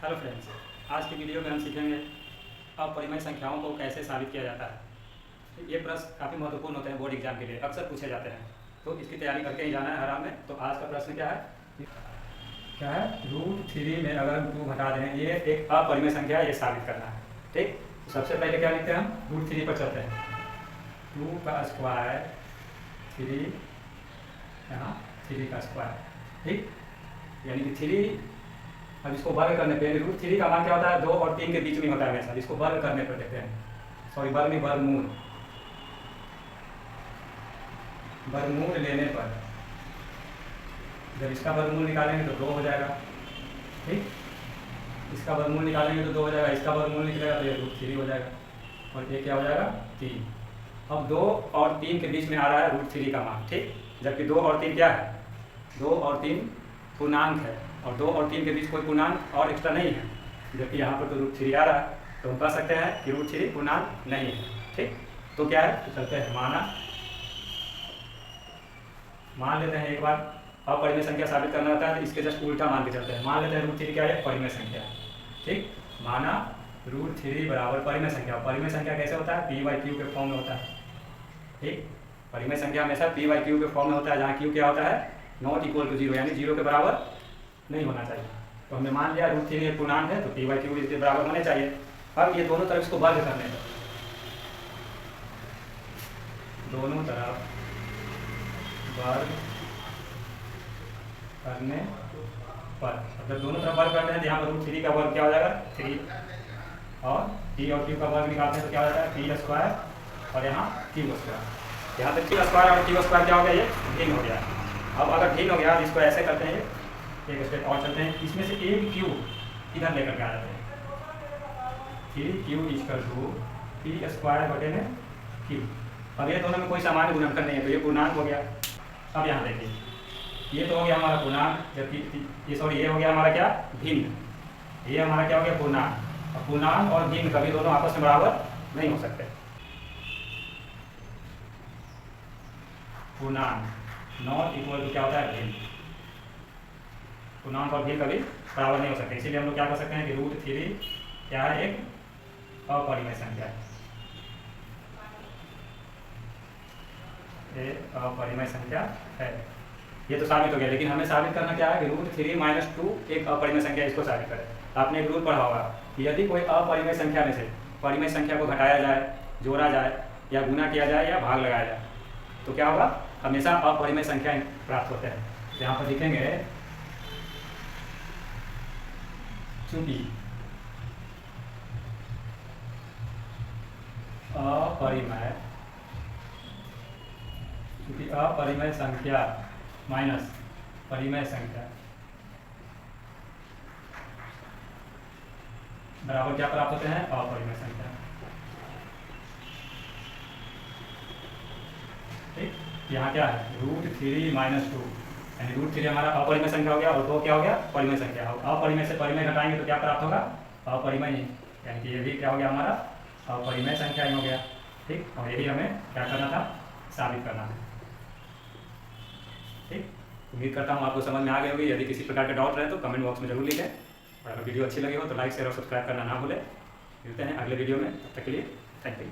Hello friends, आज की video में हम सीखेंगे अपरिमेय संख्याओं को कैसे साबित किया जाता है। ये प्रश्न काफ़ी महत्वपूर्ण होते हैं बोर्ड एग्जाम के लिए, अक्सर पूछे जाते हैं, तो इसकी तैयारी करके ही जाना है आराम में। तो आज का प्रश्न क्या है √3 में अगर हम 2 घटा दें, ये एक अपरिमेय संख्या है, ये साबित करना है। ठीक, तो सबसे पहले क्या लिखते हैं हम, √3 पर चलते हैं। 2 का स्क्वायर 3, यहाँ 3 का स्क्वायर, ठीक, यानी कि 3। अब इसको वर्ग करने पे √3 का मान क्या होता है, 2 और 3 के बीच में होता है हमेशा। इसको वर्ग करने पर देखते हैं, सॉरी वर्ग नहीं, वर्गमूल। वर्गमूल लेने पर जब इसका वर्गमूल निकालेंगे तो 2 हो जाएगा, ठीक। इसका वर्गमूल निकालेंगे तो 2 हो जाएगा, इसका वर्गमूल निकलेगा तो ये √3 हो जाएगा, और ये क्या हो जाएगा 3। अब 2 और 3 के बीच में आ रहा है √3 का मान, ठीक, जबकि 2 और 3 क्या है, 2 और 3 पूर्णांक है, और 2 और 3 के बीच कोई पूर्णांक और एक्स्ट्रा नहीं है, जबकि यहाँ पर तो √3 आ रहा है। तो हम कह सकते हैं कि √3 पूर्णांक नहीं है, ठीक। तो क्या है, तो चलते हैं मान लेते हैं। एक बार अपरिमेय संख्या साबित करना होता है तो इसके जस्ट उल्टा मान के चलते हैं। मान लेते हैं √3 क्या है, परिमेय संख्या, ठीक। माना √3 बराबर परिमेय संख्या। परिमेय संख्या कैसे होता है, p/q के फॉर्म में होता है, ठीक। परिमेय संख्या हमेशा p/q के फॉर्म में होता है, जहाँ q क्या होता है, नॉट इक्वल टू 0, यानी 0 के बराबर नहीं होना चाहिए। तो हमने मान लिया √3 एक पूर्णांक है, तो p/q इसके बराबर होने चाहिए। अब ये दोनों तरफ इसको वर्ग करने पर, दोनों तरफ वर्ग करने पर, जब दोनों तरफ वर्ग करते हैं तो यहाँ पर √3 का वर्ग क्या हो जाएगा 3, और p और q का वर्ग निकालते हैं तो क्या हो जाएगा p², और यहाँ q²। यहाँ तक p² और q² क्या हो गया, ये भिन्न हो गया। अब अगर भिन्न हो गया तो इसको ऐसे करते हैं, एक स्टेप और चलते हैं, इसमें से एक q इधर लेकर के आ जाते हैं। 3q = p²/q। अब ये दोनों में कोई सामान्य गुणनखंड नहीं है, तो ये पूर्णांक हो गया। अब यहाँ देखिए, ये तो हो गया हमारा पूर्णांक, जबकि ये हो गया हमारा क्या, भिन्न। ये हमारा क्या हो गया, पूर्णांक। और पूर्णांक और भिन्न कभी दोनों आपस में बराबर नहीं हो सकते। पूर्णांक नॉट इक्वल टू क्या होता है, भिन्न। पूर्णांक और भिन्न कभी बराबर नहीं हो सकते, इसीलिए हम लोग क्या कर सकते हैं कि √3 क्या है, एक अपरिमेय संख्या है। एक अपरिमेय संख्या है, ये तो साबित हो गया। लेकिन हमें साबित करना क्या है कि √3 - 2 एक अपरिमेय संख्या, इसको साबित करें। आपने एक रूल पढ़ा होगा कि यदि कोई अपरिमेय संख्या में से परिमेय संख्या को घटाया जाए, जोड़ा जाए, या गुना किया जाए, या भाग लगाया जाए, तो क्या होगा, हमेशा अपरिमेय संख्या प्राप्त होते हैं। तो यहाँ पर लिखेंगे चूंकि अपरिमेय संख्या माइनस परिमेय संख्या बराबर क्या प्राप्त होते हैं, अपरिमेय संख्या, ठीक। यहाँ क्या है, √3 - 2, यानी √3 हमारा अपरिमेय संख्या हो गया, और 2 क्या हो गया, परिमेय संख्या। अपरिमेय से परिमेय घटाएंगे तो क्या प्राप्त होगा, अपरिमेय ही, यानी कि ये भी क्या हो गया, हमारा अपरिमेय संख्या ही हो गया, ठीक। और यही हमें क्या करना था, साबित करना है, ठीक। उम्मीद करता हूँ आपको समझ में आ गई होगी। यदि किसी प्रकार का डाउट रहे तो कमेंट बॉक्स में जरूर लिखें, और अगर वीडियो अच्छी लगी हो तो लाइक, शेयर और सब्सक्राइब करना ना भूलें। मिलते हैं अगले वीडियो में, तब तक के लिए थैंक यू।